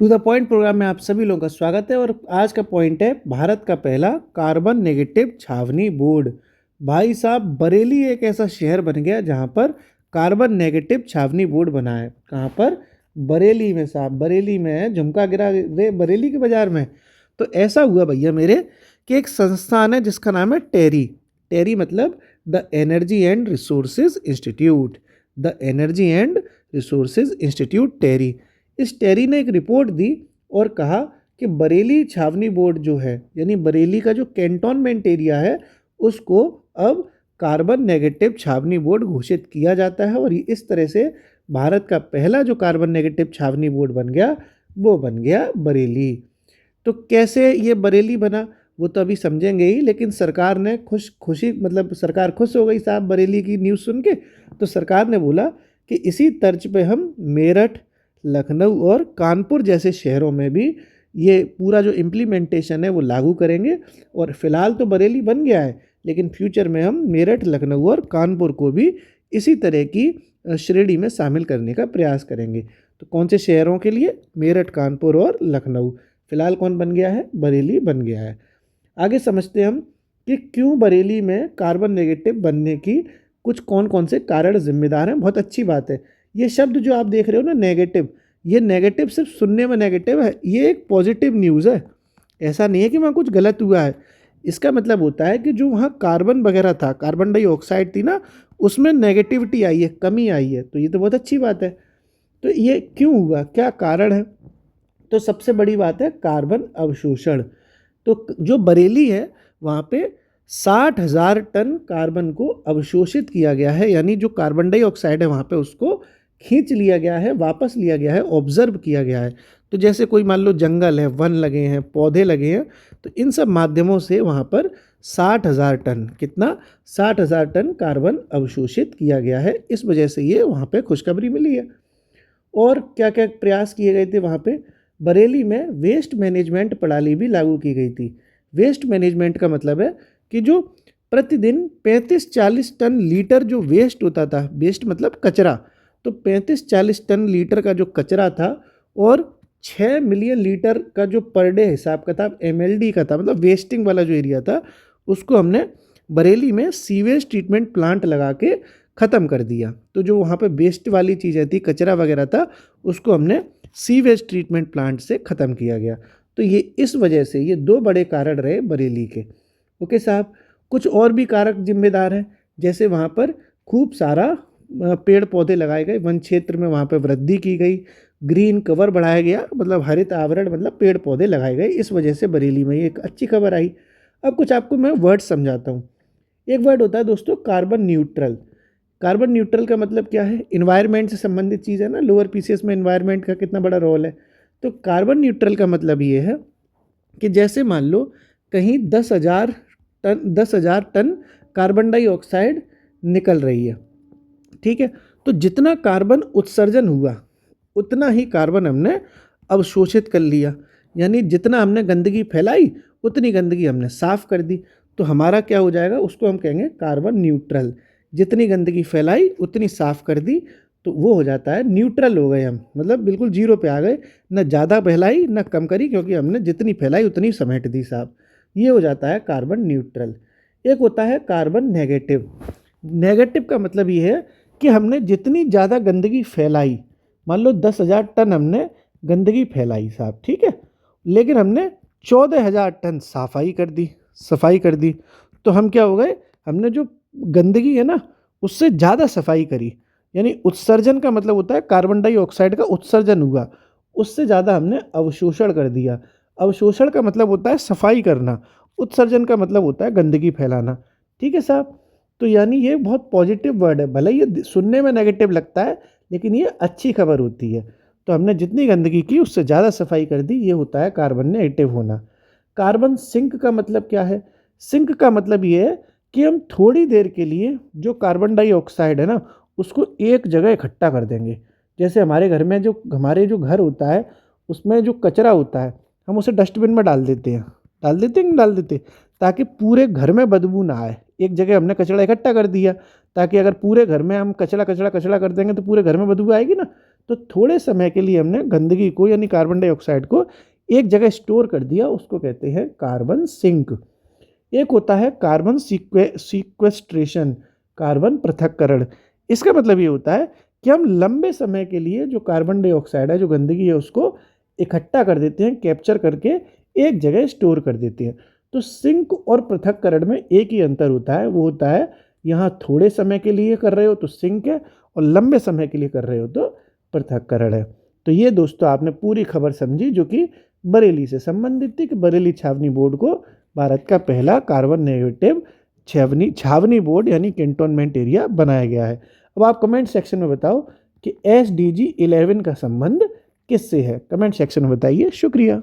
To the point programme में आप सभी लोगों का स्वागत है। और आज का पॉइंट है भारत का पहला कार्बन नेगेटिव छावनी बोर्ड। भाई साहब, बरेली एक ऐसा शहर बन गया जहां पर कार्बन नेगेटिव छावनी बोर्ड बना है। कहां पर? बरेली में साहब, बरेली में है। झुमका गिरा रे बरेली के बाजार में। तो ऐसा हुआ भैया मेरे कि एक संस्थान है जिसका नाम है टेरी। टेरी मतलब the energy and resources institute. The energy and resources institute TERI. इस टेरी ने एक रिपोर्ट दी और कहा कि बरेली छावनी बोर्ड जो है, यानी बरेली का जो कैंटोनमेंट एरिया है, उसको अब कार्बन नेगेटिव छावनी बोर्ड घोषित किया जाता है। और इस तरह से भारत का पहला जो कार्बन नेगेटिव छावनी बोर्ड बन गया, वो बन गया बरेली। तो कैसे ये बरेली बना वो तो अभी समझेंगे ही, लेकिन सरकार ने खुशी मतलब सरकार खुश हो गई साहब बरेली की न्यूज़ सुन के। तो सरकार ने बोला कि इसी तर्ज पे हम मेरठ, लखनऊ और कानपुर जैसे शहरों में भी ये पूरा जो इम्प्लीमेंटेशन है वो लागू करेंगे। और फिलहाल तो बरेली बन गया है, लेकिन फ्यूचर में हम मेरठ, लखनऊ और कानपुर को भी इसी तरह की श्रेणी में शामिल करने का प्रयास करेंगे। तो कौन से शहरों के लिए? मेरठ, कानपुर और लखनऊ। फिलहाल कौन बन गया है? बरेली बन गया है। आगे समझते हैं हम कि क्यों बरेली में कार्बन नेगेटिव बनने की कुछ कौन कौन से कारण जिम्मेदार हैं। बहुत अच्छी बात है। ये शब्द जो आप देख रहे हो ना, नेगेटिव, ये नेगेटिव सिर्फ सुनने में नेगेटिव है, ये एक पॉजिटिव न्यूज़ है। ऐसा नहीं है कि वहाँ कुछ गलत हुआ है। इसका मतलब होता है कि जो वहाँ कार्बन वगैरह था, कार्बन डाइऑक्साइड थी ना, उसमें नेगेटिविटी आई है, कमी आई है। तो ये तो बहुत अच्छी बात है। तो ये क्यों हुआ, क्या कारण है? तो सबसे बड़ी बात है कार्बन अवशोषण। तो जो बरेली है वहाँ पे 60,000 टन कार्बन को अवशोषित किया गया है, यानी जो कार्बन डाइऑक्साइड है वहाँ पे उसको खींच लिया गया है, वापस लिया गया है, ऑब्जर्व किया गया है। तो जैसे कोई मान लो जंगल है, वन लगे हैं, पौधे लगे हैं, तो इन सब माध्यमों से वहाँ पर 60,000 टन, कितना? 60,000 टन कार्बन अवशोषित किया गया है। इस वजह से ये वहाँ पे खुशखबरी मिली है। और क्या क्या प्रयास किए गए थे वहाँ पे? बरेली में वेस्ट मैनेजमेंट प्रणाली भी लागू की गई थी। वेस्ट मैनेजमेंट का मतलब है कि जो प्रतिदिन 35-40 टन लीटर जो वेस्ट होता था, वेस्ट मतलब कचरा, तो 35-40 टन लीटर का जो कचरा था और 6 मिलियन लीटर का जो पर डे हिसाब का था, MLD का था, मतलब वेस्टिंग वाला जो एरिया था, उसको हमने बरेली में सीवेज ट्रीटमेंट प्लांट लगा के ख़त्म कर दिया। तो जो वहाँ पे वेस्ट वाली चीज़ें थी, कचरा वगैरह था, उसको हमने सीवेज ट्रीटमेंट प्लांट से ख़त्म किया गया। तो ये इस वजह से ये दो बड़े कारण रहे बरेली के। ओके साहब, कुछ और भी कारक जिम्मेदार हैं। जैसे वहाँ पर खूब सारा पेड़ पौधे लगाए गए, वन क्षेत्र में वहाँ पर वृद्धि की गई, ग्रीन कवर बढ़ाया गया, मतलब हरित आवरण, मतलब पेड़ पौधे लगाए गए। इस वजह से बरेली में ये एक अच्छी खबर आई। अब कुछ आपको मैं वर्ड समझाता हूँ। एक वर्ड होता है दोस्तों कार्बन न्यूट्रल। कार्बन न्यूट्रल का मतलब क्या है? इन्वायरमेंट से संबंधित चीज़ है ना, लोअर पीसीएस में इन्वायरमेंट का कितना बड़ा रोल है। तो कार्बन न्यूट्रल का मतलब ये है कि जैसे मान लो कहीं 10,000 टन कार्बन डाइऑक्साइड निकल रही है, ठीक है? तो जितना कार्बन उत्सर्जन हुआ उतना ही कार्बन हमने अवशोषित कर लिया, यानी जितना हमने गंदगी फैलाई उतनी गंदगी हमने साफ़ कर दी। तो हमारा क्या हो जाएगा? उसको हम कहेंगे कार्बन न्यूट्रल। जितनी गंदगी फैलाई उतनी साफ़ कर दी, तो वो हो जाता है न्यूट्रल हो गए हम, मतलब बिल्कुल जीरो पे आ गए। न ज़्यादा फैलाई न कम करी, क्योंकि हमने जितनी फैलाई उतनी समेट दी साहब। ये हो जाता है कार्बन न्यूट्रल। एक होता है कार्बन नेगेटिव। नेगेटिव का मतलब ये है कि हमने जितनी ज़्यादा गंदगी फैलाई, मान लो 10,000 टन हमने गंदगी फैलाई साहब, ठीक है, लेकिन हमने 14,000 टन सफाई कर दी। तो हम क्या हो गए? हमने जो गंदगी है ना उससे ज़्यादा सफाई करी, यानी उत्सर्जन का मतलब होता है कार्बन डाइऑक्साइड का उत्सर्जन हुआ, उससे ज़्यादा हमने अवशोषण कर दिया। अवशोषण का मतलब होता है सफाई करना, उत्सर्जन का मतलब होता है गंदगी फैलाना। ठीक है साहब? तो यानी ये बहुत पॉजिटिव वर्ड है, भले ये सुनने में नेगेटिव लगता है लेकिन ये अच्छी खबर होती है। तो हमने जितनी गंदगी की उससे ज़्यादा सफाई कर दी, ये होता है कार्बन नेगेटिव होना। कार्बन सिंक का मतलब क्या है? सिंक का मतलब ये है कि हम थोड़ी देर के लिए जो कार्बन डाइऑक्साइड है ना उसको एक जगह इकट्ठा कर देंगे। जैसे हमारे घर में जो घर होता है उसमें जो कचरा होता है हम उसे डस्टबिन में डाल देते हैं, डाल देते हैं कि डाल देते, ताकि पूरे घर में बदबू ना आए। एक जगह हमने कचरा इकट्ठा कर दिया, ताकि अगर पूरे घर में हम कचरा कचरा कचरा कर देंगे तो पूरे घर में बदबू आएगी ना। तो थोड़े समय के लिए हमने गंदगी को यानी कार्बन डाइऑक्साइड को एक जगह स्टोर कर दिया, उसको कहते हैं कार्बन सिंक। एक होता है कार्बन सीक्वेस्ट्रेशन, कार्बन पृथक्करण। इसका मतलब ये होता है कि हम लंबे समय के लिए जो कार्बन डाइऑक्साइड है, जो गंदगी है, उसको इकट्ठा कर देते हैं, कैप्चर करके एक जगह स्टोर कर देते हैं। तो सिंक और पृथक्करण में एक ही अंतर होता है, वो होता है यहाँ थोड़े समय के लिए कर रहे हो तो सिंक है, और लंबे समय के लिए कर रहे हो तो पृथक्करण है। तो ये दोस्तों आपने पूरी खबर समझी जो कि बरेली से संबंधित थी, कि बरेली छावनी बोर्ड को भारत का पहला कार्बन नेगेटिव छावनी बोर्ड यानी कैंटोनमेंट एरिया बनाया गया है। अब आप कमेंट सेक्शन में बताओ कि SDG 11 का संबंध किससे है, कमेंट सेक्शन में बताइए। शुक्रिया।